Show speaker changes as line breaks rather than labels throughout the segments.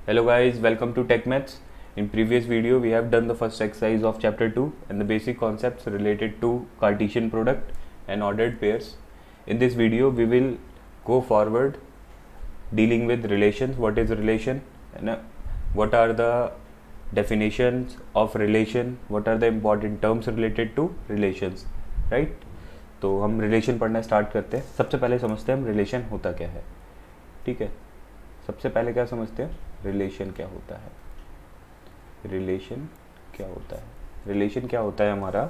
Hello guys, welcome to Tech Maths. In previous video we have done the first exercise of chapter 2 and the basic concepts related to Cartesian product and ordered pairs. In this video we will go forward dealing with relations. What is relation and what are the definitions of relation, what are the important terms related to relations, right? तो हम relation पढ़ना start करते हैं. सबसे पहले समझते हैं हम रिलेशन होता क्या है. ठीक है, सबसे पहले क्या समझते हैं, रिलेशन क्या होता है. रिलेशन क्या होता है, रिलेशन क्या होता है हमारा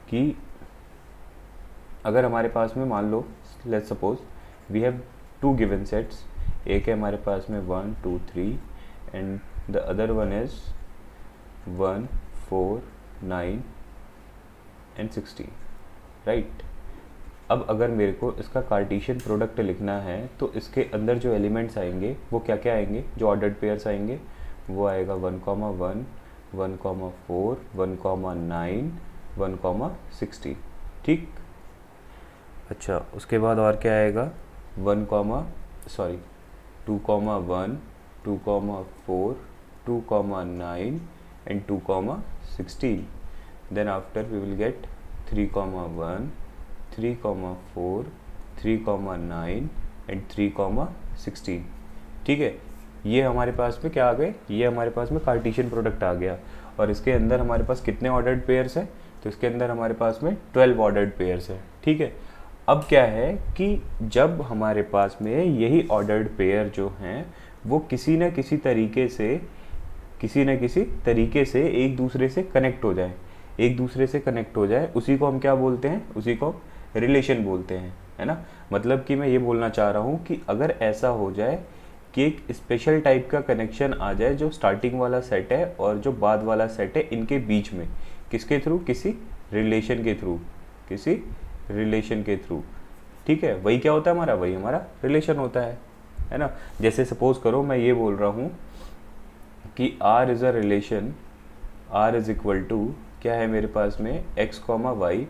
कि अगर हमारे पास में मान लो let's suppose we have two given sets. एक है हमारे पास में 1 2 3 and the other one is 1 4 9 and 16, right. अब अगर मेरे को इसका कार्टेशियन प्रोडक्ट लिखना है तो इसके अंदर जो एलिमेंट्स आएंगे वो क्या क्या आएंगे, जो ऑर्डर्ड पेयर्स आएंगे वो आएगा 1, 1, 1, 4, 1, 9, 1, 16. ठीक. अच्छा, उसके बाद और क्या आएगा 2, 1, 2, 4, 2, 9 and 2, 16. Then after we will get 3, 1, 3, 4, 3, 9 and 3, 16. ठीक है, ये हमारे पास में क्या आ गए, ये हमारे पास में कार्टेशियन प्रोडक्ट आ गया. और इसके अंदर हमारे पास कितने ऑर्डर्ड पेयर्स हैं, तो इसके अंदर हमारे पास में 12 ऑर्डर्ड पेयर्स हैं. ठीक है, अब क्या है कि जब हमारे पास में यही ऑर्डर्ड पेयर जो हैं वो किसी न किसी तरीके से एक दूसरे से कनेक्ट हो जाए, उसी को हम क्या बोलते हैं, उसी को रिलेशन बोलते हैं, है ना. मतलब कि मैं ये बोलना चाह रहा हूँ कि अगर ऐसा हो जाए कि एक स्पेशल टाइप का कनेक्शन आ जाए जो स्टार्टिंग वाला सेट है और जो बाद वाला सेट है इनके बीच में, किसके थ्रू, किसी रिलेशन के थ्रू. ठीक है, वही क्या होता है हमारा, वही हमारा रिलेशन होता है ना. जैसे सपोज करो मैं ये बोल रहा हूँ कि R is a relation, R is equal to क्या है मेरे पास में x, y.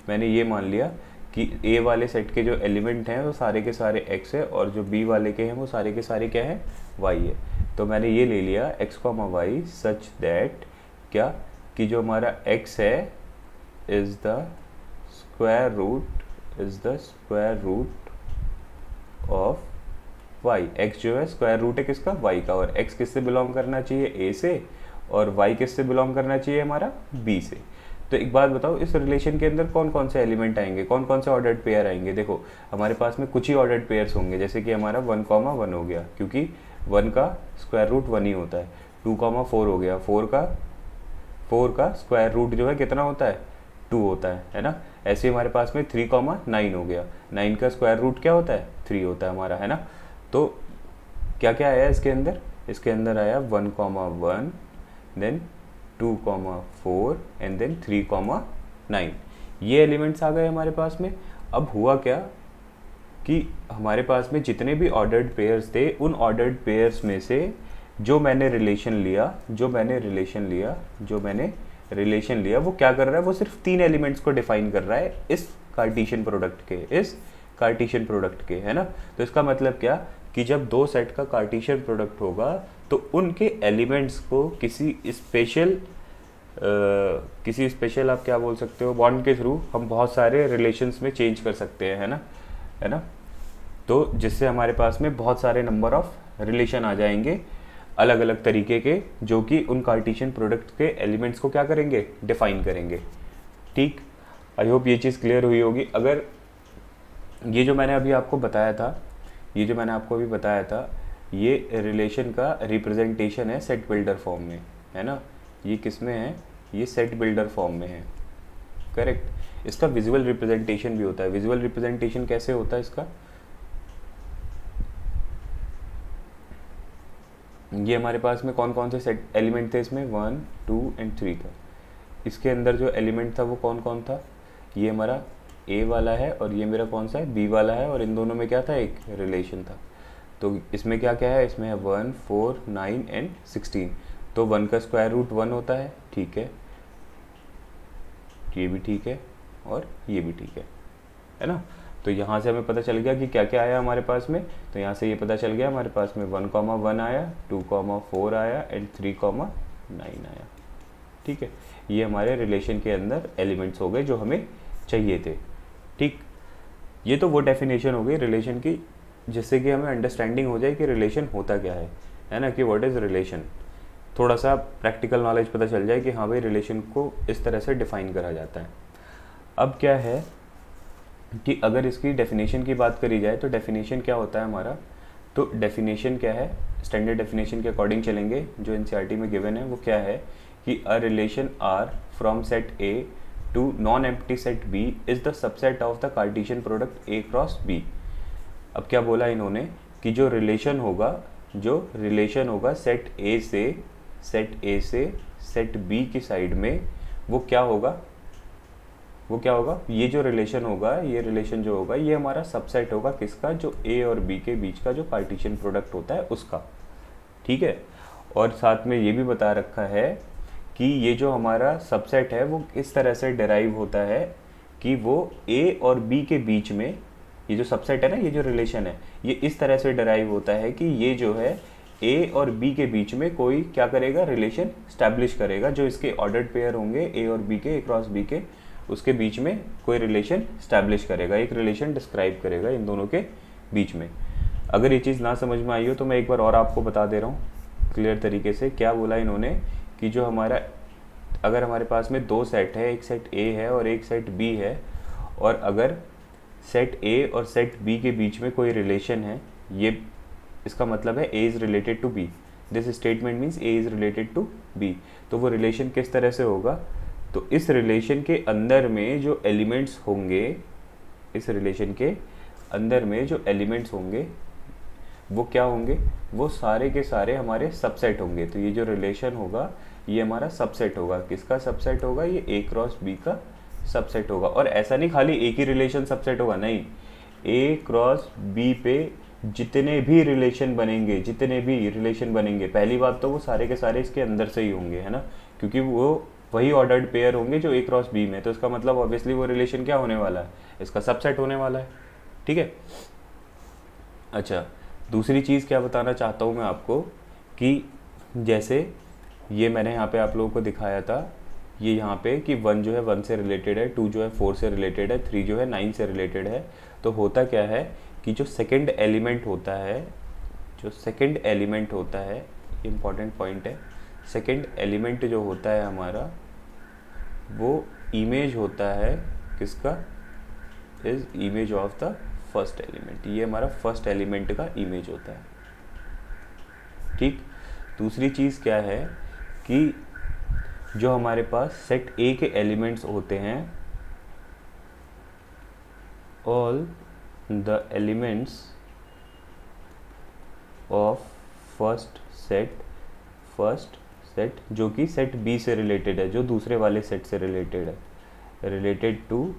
मैंने ये मान लिया कि A वाले सेट के जो एलिमेंट हैं वो सारे के सारे x है और जो B वाले के हैं वो सारे के सारे क्या है, y है. तो मैंने ये ले लिया x, y सच दैट क्या कि जो हमारा x है is the square root of y. x जो है स्क्वायर रूट है किसका, y का. और x किससे बिलोंग करना चाहिए, a से, और y किससे बिलोंग करना चाहिए हमारा, b से. तो एक बात बताओ, इस रिलेशन के अंदर कौन कौन से एलिमेंट आएंगे, कौन कौन से ऑर्डर्ड पेयर आएंगे. देखो हमारे पास में कुछ ही ऑर्डर्ड पेयर्स होंगे, जैसे कि हमारा 1, 1 हो गया क्योंकि 1 का स्क्वायर रूट 1 ही होता है. 2, 4 हो गया, 4 का स्क्वायर रूट जो है कितना होता है, 2 होता है ना. ऐसे हमारे पास में 3, 9 हो गया, 9 का स्क्वायर रूट क्या होता है, 3 होता है हमारा, है ना. तो क्या क्या आया इसके अंदर आया 1, 1, देन 2, 4 एंड देन 3, 9. ये एलिमेंट्स आ गए हमारे पास में. अब हुआ क्या कि हमारे पास में जितने भी ऑर्डर्ड पेयर्स थे उन ऑर्डर्ड पेयर्स में से जो मैंने रिलेशन लिया वो क्या कर रहा है, वो सिर्फ 3 एलिमेंट्स को डिफाइन कर रहा है इस कार्टेशियन प्रोडक्ट के, है ना. तो इसका मतलब क्या कि जब दो सेट का कार्टेशियन प्रोडक्ट होगा तो उनके एलिमेंट्स को किसी स्पेशल आप क्या बोल सकते हो, बॉन्ड के थ्रू हम बहुत सारे रिलेशंस में चेंज कर सकते हैं, है ना. तो जिससे हमारे पास में बहुत सारे नंबर ऑफ रिलेशन आ जाएंगे अलग अलग तरीके के, जो कि उन कार्टेशियन प्रोडक्ट के एलिमेंट्स को क्या करेंगे, डिफाइन करेंगे. ठीक, आई होप ये चीज़ क्लियर हुई होगी. अगर ये जो मैंने अभी आपको बताया था ये रिलेशन का रिप्रेजेंटेशन है सेट बिल्डर फॉर्म में, है ना. ये किस में है, ये सेट बिल्डर फॉर्म में है, करेक्ट. इसका विजुअल रिप्रेजेंटेशन भी होता है. विजुअल रिप्रेजेंटेशन कैसे होता है इसका, ये हमारे पास में कौन कौन से सेट एलिमेंट थे इसमें, 1, 2 एंड 3 था. इसके अंदर जो एलिमेंट था वो कौन कौन था, ये हमारा A वाला है और ये मेरा कौन सा है, B वाला है, और इन दोनों में क्या था, एक रिलेशन था. तो इसमें क्या क्या है, इसमें है 1, 4, 9 एंड 16. तो 1 का स्क्वायर रूट 1 होता है, ठीक है, ये भी ठीक है और ये भी ठीक है ना. तो यहाँ से हमें पता चल गया कि क्या क्या आया हमारे पास में। तो यहाँ से ये पता चल गया हमारे पास में 1,1 आया, 2,4 आया एंड 3,9 आया। ठीक है, ये हमारे रिलेशन के अंदर एलिमेंट्स हो गए जो हमें चाहिए थे। ठीक, ये तो वो डेफिनेशन हो गई रिलेशन की जिससे कि हमें अंडरस्टैंडिंग हो जाए कि रिलेशन होता क्या है ना, कि व्हाट इज़ रिलेशन। थोड़ा सा प्रैक्टिकल नॉलेज पता चल जाए कि हाँ भाई रिलेशन को इस तरह से डिफ़ाइन करा जाता है। अब क्या है कि अगर इसकी डेफिनेशन की बात करी जाए तो डेफिनेशन क्या होता है हमारा, तो डेफिनेशन क्या है, स्टैंडर्ड डेफिनेशन के अकॉर्डिंग चलेंगे जो एनसीईआरटी में गिवन है। वो क्या है कि a relation R from set A to non empty set B is the subset of the Cartesian product A cross B. अब क्या बोला इन्होंने कि जो रिलेशन होगा सेट ए से सेट बी की साइड में, वो क्या होगा, ये जो रिलेशन होगा, ये रिलेशन जो होगा ये हमारा सबसेट होगा किसका, जो ए और बी के बीच का जो कार्टेशियन प्रोडक्ट होता है उसका। ठीक है, और साथ में ये भी बता रखा है कि ये जो हमारा सबसेट है वो किस तरह से डिराइव होता है कि वो ए और बी के बीच में, ये जो सबसेट है ना, ये जो रिलेशन है ये इस तरह से डिराइव होता है कि ये जो है ए और बी के बीच में कोई क्या करेगा, रिलेशन स्टैब्लिश करेगा। जो इसके ऑर्डर्ड पेयर होंगे ए और बी के, ए क्रॉस बी के, उसके बीच में कोई रिलेशन स्टैब्लिश करेगा, एक रिलेशन डिस्क्राइब करेगा इन दोनों के बीच में। अगर ये चीज़ ना समझ में आई हो तो मैं एक बार और आपको बता दे रहा हूँ क्लियर तरीके से। क्या बोला इन्होंने कि जो हमारा, अगर हमारे पास में दो सेट है, एक सेट ए है और एक सेट बी है, और अगर सेट ए और सेट बी के बीच में कोई रिलेशन है, ये इसका मतलब है A is related to B, this statement means A is related to B. तो वो रिलेशन किस तरह से होगा, तो इस रिलेशन के अंदर में जो एलिमेंट्स होंगे, इस रिलेशन के अंदर में जो एलिमेंट्स होंगे वो क्या होंगे, वो सारे के सारे हमारे सबसेट होंगे। तो ये जो रिलेशन होगा ये हमारा सबसेट होगा। किसका सबसेट होगा, ये ए क्रॉस बी का सबसेट होगा। और ऐसा नहीं खाली एक ही रिलेशन सबसेट होगा, नहीं, ए क्रॉस बी पे जितने भी रिलेशन बनेंगे, पहली बात तो वो सारे के सारे इसके अंदर से ही होंगे, है ना, क्योंकि वो वही ऑर्डर्ड पेयर होंगे जो ए क्रॉस बी में, तो इसका मतलब ऑब्वियसली वो रिलेशन क्या होने वाला है, इसका सबसेट होने वाला है। ठीक है, अच्छा, दूसरी चीज़ क्या बताना चाहता हूँ मैं आपको कि जैसे ये मैंने यहाँ पे आप लोगों को दिखाया था, ये यहाँ पे कि 1 जो है 1 से रिलेटेड है, 2 जो है 4 से रिलेटेड है, 3 जो है 9 से रिलेटेड है। तो होता क्या है कि जो सेकंड एलिमेंट होता है, इम्पॉर्टेंट पॉइंट है, सेकंड एलिमेंट जो होता है हमारा वो इमेज होता है किसका, is image of the first element. ये हमारा फर्स्ट एलिमेंट का इमेज होता है। ठीक, दूसरी चीज़ क्या है कि जो हमारे पास सेट ए के एलिमेंट्स होते हैं, all the elements of first set जो कि सेट बी से रिलेटेड है, जो दूसरे वाले सेट से रिलेटेड है, related to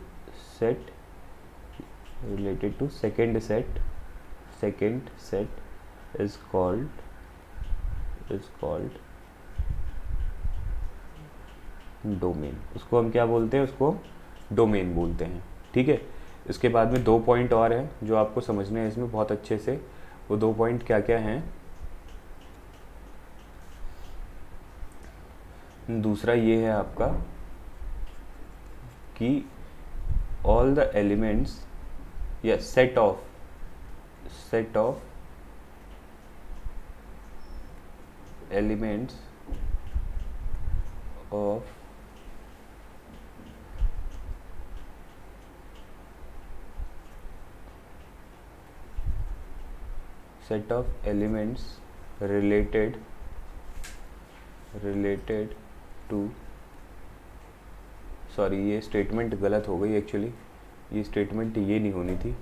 second set is called domain. उसको हम क्या बोलते हैं, उसको डोमेन बोलते हैं। ठीक है, इसके बाद में 2 पॉइंट और हैं जो आपको समझने हैं इसमें बहुत अच्छे से। वो 2 पॉइंट क्या क्या हैं, दूसरा ये है आपका कि ऑल द एलिमेंट्स या set of elements of related to, sorry ये स्टेटमेंट गलत हो गई एक्चुअली, ये स्टेटमेंट ये नहीं होनी थी।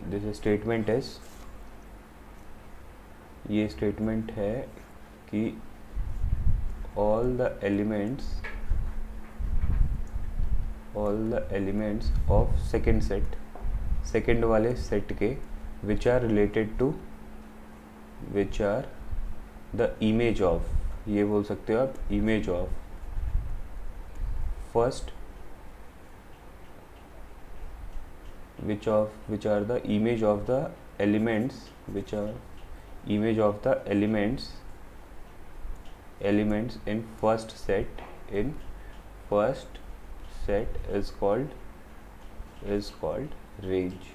दिस स्टेटमेंट इज, ये स्टेटमेंट है कि all the elements of second वाले सेट के which are the image of, ये बोल सकते हो आप, image of first which are the image of the elements, which are image of the elements in first set is called range.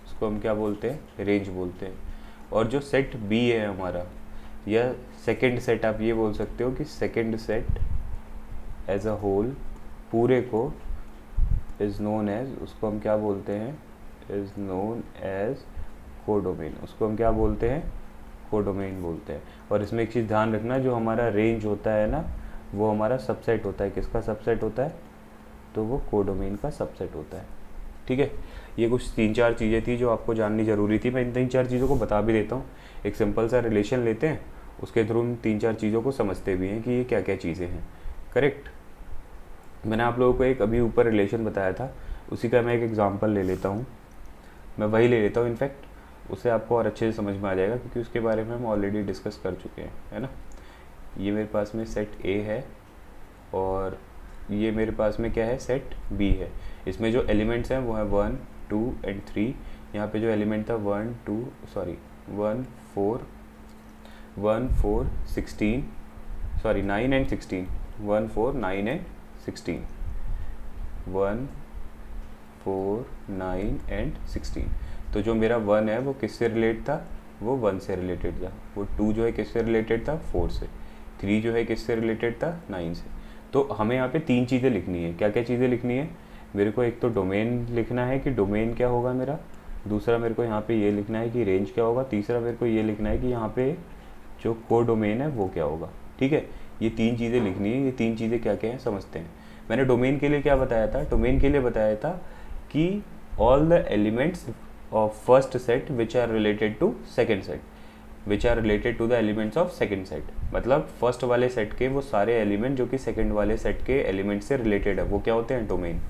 इसको हम क्या बोलते हैं, रेंज बोलते हैं. और जो सेट बी है हमारा, या सेकंड सेट आप ये बोल सकते हो कि second set as a whole पूरे को इज़ नोन एज, उसको हम क्या बोलते हैं, इज़ नोन एज कोडोमेन. उसको हम क्या बोलते हैं, कोडोमेन बोलते हैं. और इसमें एक चीज़ ध्यान रखना, जो हमारा रेंज होता है ना, वो हमारा सबसेट होता है. किसका सबसेट होता है, तो वो कोडोमेन का सबसेट होता है. ठीक है, ये कुछ 3-4 चीज़ें थी जो आपको जाननी ज़रूरी थी. मैं इन 3-4 चीज़ों को बता भी देता हूँ. एक सिंपल सा रिलेशन लेते हैं, उसके थ्रू हम 3-4 चीज़ों को समझते भी हैं कि ये क्या क्या चीज़ें हैं. करेक्ट. मैंने आप लोगों को एक अभी ऊपर रिलेशन बताया था, उसी का मैं एक एग्जांपल ले लेता हूँ. मैं वही ले लेता हूँ इनफैक्ट, उससे आपको और अच्छे से समझ में आ जाएगा, क्योंकि उसके बारे में हम ऑलरेडी डिस्कस कर चुके हैं, है ना. ये मेरे पास में सेट ए है और ये मेरे पास में क्या है, सेट बी है. इसमें जो एलिमेंट्स हैं वो है 1, 2 एंड 3. यहाँ पे जो एलिमेंट था 1 4 16 सॉरी 9 एंड 16, 1 4 9 एंड 16, 1 4 9 एंड 16. तो जो मेरा 1 है वो किससे रिलेट था, वो 1 से रिलेटेड था. वो 2 जो है किससे रिलेटेड था, 4 से. 3 जो है किससे रिलेटेड था, 9 से. तो हमें यहाँ पे 3 चीज़ें लिखनी है. क्या क्या चीज़ें लिखनी है, मेरे को एक तो डोमेन लिखना है कि डोमेन क्या होगा मेरा. दूसरा मेरे को यहाँ पे ये लिखना है कि रेंज क्या होगा. तीसरा मेरे को ये लिखना है कि यहाँ पे जो कोडोमेन है वो क्या होगा. ठीक है, ये 3 चीज़ें लिखनी है. ये 3 चीज़ें क्या क्या हैं समझते हैं. मैंने डोमेन के लिए क्या बताया था, डोमेन के लिए बताया था कि all the elements of first set which are related to second set, which are related to the elements of second set. मतलब फर्स्ट वाले सेट के वो सारे एलिमेंट जो कि सेकेंड वाले सेट के एलिमेंट से रिलेटेड है, वो क्या होते हैं, डोमेन,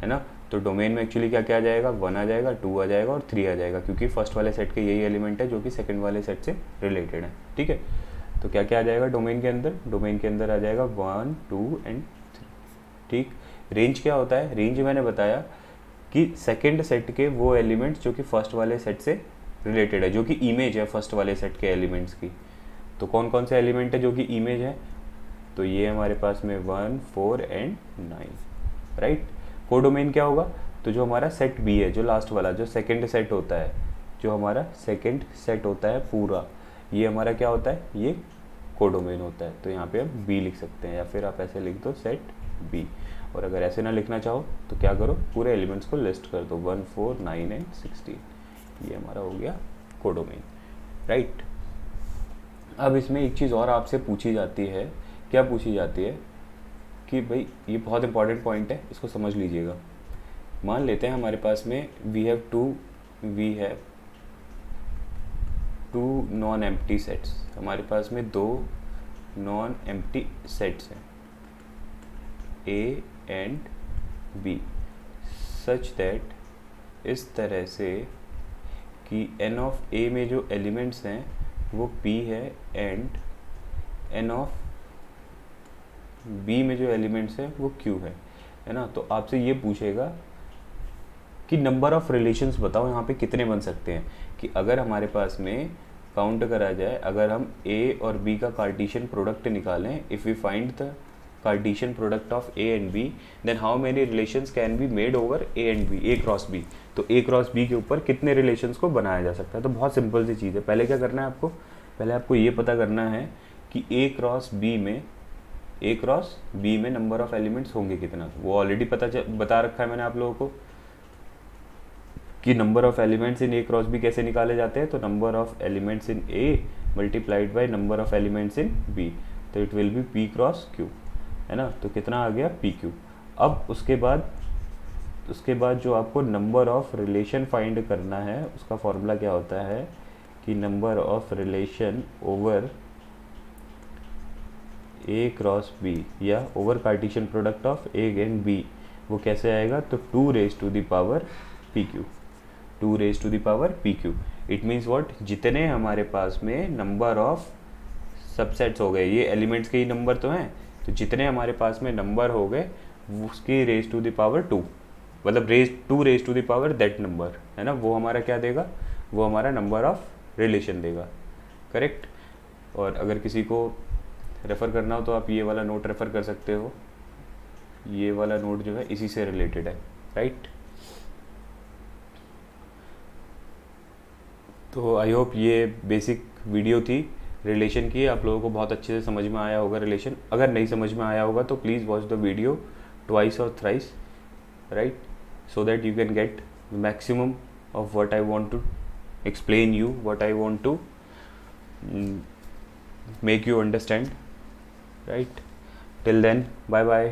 है ना. तो डोमेन में एक्चुअली क्या क्या आ जाएगा, 1 आ जाएगा, 2 आ जाएगा और 3 आ जाएगा, क्योंकि फर्स्ट वाले सेट के यही एलिमेंट है जो कि सेकंड वाले सेट से रिलेटेड है. ठीक है, तो क्या क्या आ जाएगा डोमेन के अंदर, डोमेन के अंदर आ जाएगा 1 2 एंड 3. ठीक. रेंज क्या होता है, रेंज मैंने बताया कि सेकंड सेट के वो एलिमेंट्स जो कि फर्स्ट वाले सेट से रिलेटेड है, जो कि इमेज है फर्स्ट वाले सेट के एलिमेंट्स की. तो कौन कौन से एलिमेंट है जो कि इमेज है, तो ये हमारे पास में 1 4 एंड 9. राइट. कोडोमेन क्या होगा, तो जो हमारा सेट बी है, जो लास्ट वाला, जो सेकंड सेट होता है, जो हमारा सेकंड सेट होता है पूरा, ये हमारा क्या होता है, ये कोडोमेन होता है. तो यहाँ पे आप बी लिख सकते हैं, या फिर आप ऐसे लिख दो सेट बी. और अगर ऐसे ना लिखना चाहो तो क्या करो, पूरे एलिमेंट्स को लिस्ट कर दो, 1 4 9 एंड 16. ये हमारा हो गया कोडोमेन. राइट. अब इसमें एक चीज़ और आपसे पूछी जाती है. क्या पूछी जाती है कि भाई ये बहुत इंपॉर्टेंट पॉइंट है, इसको समझ लीजिएगा. मान लेते हैं हमारे पास में we have two non empty sets. हमारे पास में 2 नॉन एम्प्टी सेट्स हैं, A and B, such that, इस तरह से कि n ऑफ ए में जो एलिमेंट्स हैं वो p है एंड n ऑफ b में जो एलिमेंट्स हैं वो q है ना. तो आपसे ये पूछेगा कि नंबर ऑफ रिलेशंस बताओ यहाँ पे कितने बन सकते हैं. कि अगर हमारे पास में काउंट करा जाए, अगर हम a और b का कार्टेशियन प्रोडक्ट निकालें, if we find the Cartesian product of a and b, then how many relations can be made over a and b, a cross b. तो a क्रॉस b के ऊपर कितने relations को बनाया जा सकता है. तो बहुत सिंपल सी चीज़ है. पहले क्या करना है आपको, पहले आपको ये पता करना है कि a क्रॉस b में नंबर ऑफ एलिमेंट्स होंगे कितना. वो ऑलरेडी बता रखा है मैंने आप लोगों को कि number of elements in a cross b कैसे निकाले जाते हैं. तो number of elements in a multiplied by number of elements in b, तो it will be p cross q, है ना. तो कितना आ गया, pq. अब उसके बाद जो आपको नंबर ऑफ रिलेशन फाइंड करना है, उसका फॉर्मूला क्या होता है कि number of relation over a cross b या over Cartesian product of a and b, वो कैसे आएगा, तो 2 raise to the power pq, 2 raise to the power pq. It means what, जितने हमारे पास में नंबर ऑफ सबसेट्स हो गए, ये एलिमेंट्स के ही नंबर तो हैं, तो जितने हमारे पास में नंबर हो गए उसकी रेज टू द पावर 2, मतलब raise to the power that number, है ना, वो हमारा क्या देगा, वो हमारा नंबर ऑफ रिलेशन देगा, करेक्ट। और अगर किसी को रेफ़र करना हो तो आप ये वाला नोट रेफ़र कर सकते हो, ये वाला नोट जो है इसी से रिलेटेड है, राइट। तो आई होप ये बेसिक वीडियो थी रिलेशन की, आप लोगों को बहुत अच्छे से समझ में आया होगा रिलेशन। अगर नहीं समझ में आया होगा तो please watch the video twice और thrice, right, so that you can get the maximum of what I want to explain you, what I want to make you understand, right. Till then, bye bye.